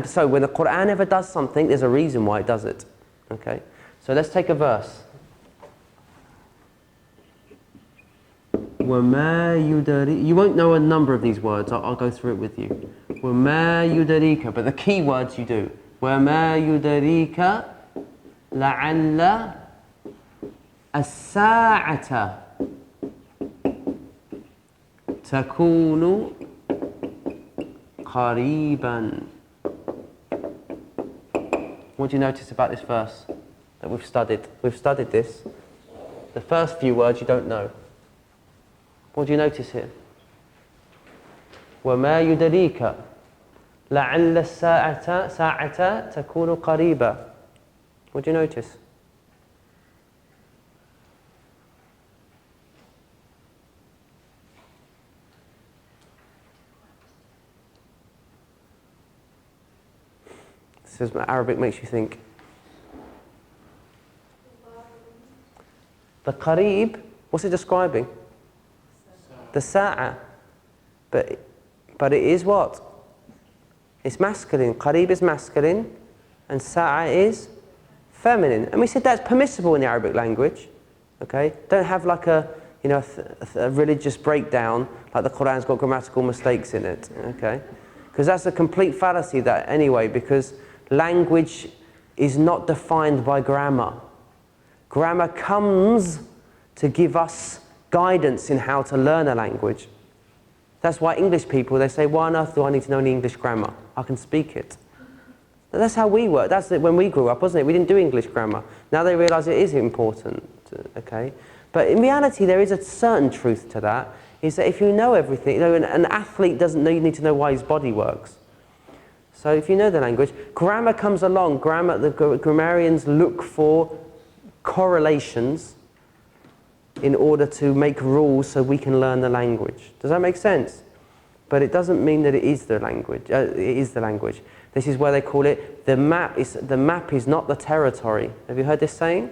So when the Quran ever does something, there's a reason why it does it. Okay? So let's take a verse. وَمَا يُدَرِي. You won't know a number of these words. I'll go through it with you. وَمَا يُدَرِيكَ. But the key words you do. وَمَا يُدَرِيكَ لَعَلَّ السَّاعَةَ تَكُونُ قَرِيبًا. What do you notice about this verse that we've studied? We've studied this. The first few words you don't know. What do you notice here? وَمَا يُدَرِيكَ لَعَلَّ السَّاعَةَ تَكُونُ قَرِيبًا. What do you notice? This is what Arabic makes you think. The qareeb, what's it describing? The sa'a. But it is what? It's masculine. Qareeb is masculine and sa'a is feminine. And we said that's permissible in the Arabic language. Okay? Don't have like a religious breakdown like the Quran's got grammatical mistakes in it. Okay? Because that's a complete fallacy that anyway, because language is not defined by grammar. Grammar comes to give us guidance in how to learn a language. That's why English people, they say, why on earth do I need to know any English grammar? I can speak it. And that's how we work. That's it when we grew up, wasn't it? We didn't do English grammar. Now they realise it is important, okay? But in reality, there is a certain truth to that, is that if you know everything, an athlete doesn't need to know why his body works. So if you know the language, grammar comes along. The grammarians look for correlations in order to make rules so we can learn the language. Does that make sense? But it doesn't mean that it is the language. It is the language. This is where they call it the map is not the territory. Have you heard this saying?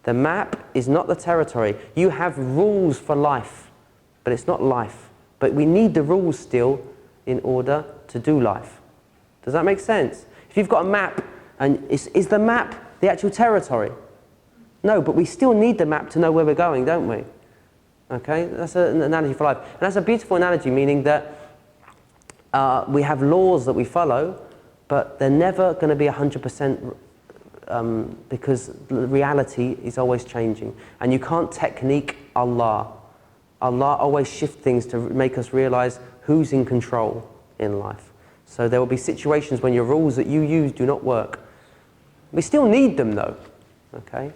The map is not the territory. You have rules for life, but it's not life. But we need the rules still in order to do life. Does that make sense? If you've got a map, and is the map the actual territory? No, but we still need the map to know where we're going, don't we? Okay, that's an analogy for life. And that's a beautiful analogy, meaning that we have laws that we follow, but they're never going to be 100% because reality is always changing. And you can't technique Allah. Allah always shifts things to make us realize who's in control in life. So there will be situations when your rules that you use do not work. We still need them though, okay?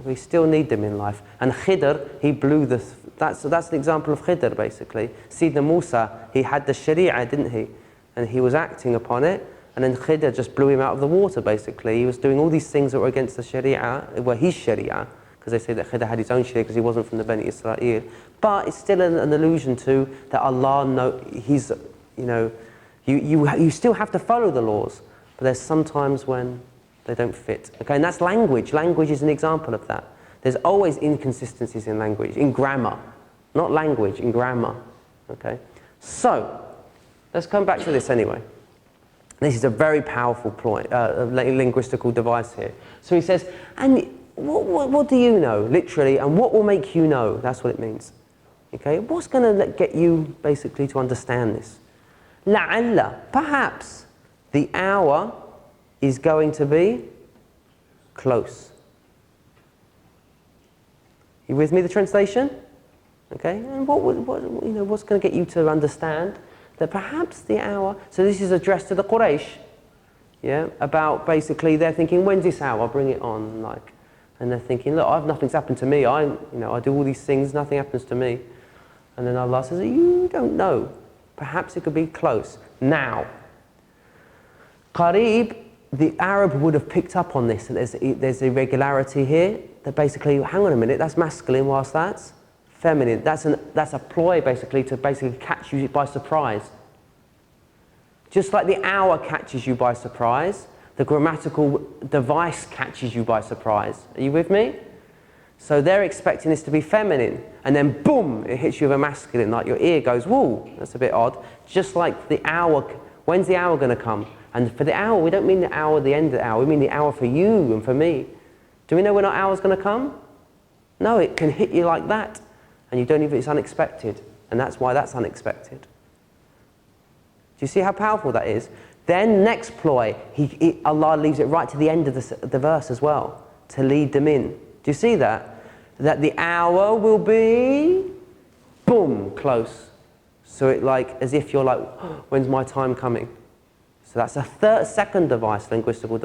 We still need them in life. And Khidr, he blew that's an example of Khidr basically. Sayyidina Musa, he had the Sharia, didn't he? And he was acting upon it, and then Khidr just blew him out of the water basically. He was doing all these things that were against the Sharia, were his Sharia, because they say that Khidr had his own Sharia because he wasn't from the Bani Israel. But it's still an allusion to that Allah you still have to follow the laws, but there's sometimes when they don't fit. Okay, and that's language. Language is an example of that. There's always inconsistencies in language, in grammar. Not language, in grammar. Okay? So, let's come back to this anyway. This is a very powerful linguistical device here. So he says, and what do you know, literally, and what will make you know? That's what it means. Okay? What's going to get you, basically, to understand this? لَعَلَّ, perhaps, the hour is going to be close. You with me, the translation? Okay, and what's going to get you to understand that perhaps the hour, so this is addressed to the Quraysh, yeah, about basically they're thinking, when's this hour? Bring it on, like, and they're thinking, look, nothing's happened to me. I do all these things, nothing happens to me. And then Allah says, you don't know. Perhaps it could be close. Now, Qareeb, the Arab would have picked up on this, and there's irregularity here, that basically, hang on a minute, that's masculine whilst that's feminine. That's a ploy basically to catch you by surprise. Just like the hour catches you by surprise, the grammatical device catches you by surprise. Are you with me? So they're expecting this to be feminine, and then boom, it hits you with a masculine, like your ear goes, whoa, that's a bit odd. Just like the hour, when's the hour going to come? And for the hour, we don't mean the hour, the end of the hour. We mean the hour for you and for me. Do we know when our hour's going to come? No, it can hit you like that. And you don't even, it's unexpected. And that's why that's unexpected. Do you see how powerful that is? Then next ploy, Allah leaves it right to the end of the verse as well, to lead them in. Do you see that? That the hour will be, boom, close. So it like, as if you're like, oh, when's my time coming? So that's a second device, linguistical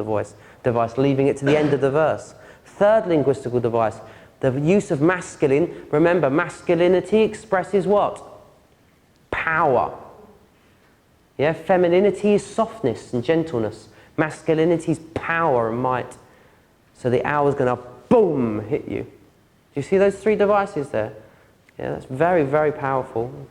device, leaving it to the end of the verse. Third linguistical device, the use of masculine. Remember, masculinity expresses what? Power. Yeah, femininity is softness and gentleness. Masculinity is power and might. So the hour's going to, boom, hit you. Do you see those three devices there? Yeah, that's very, very powerful.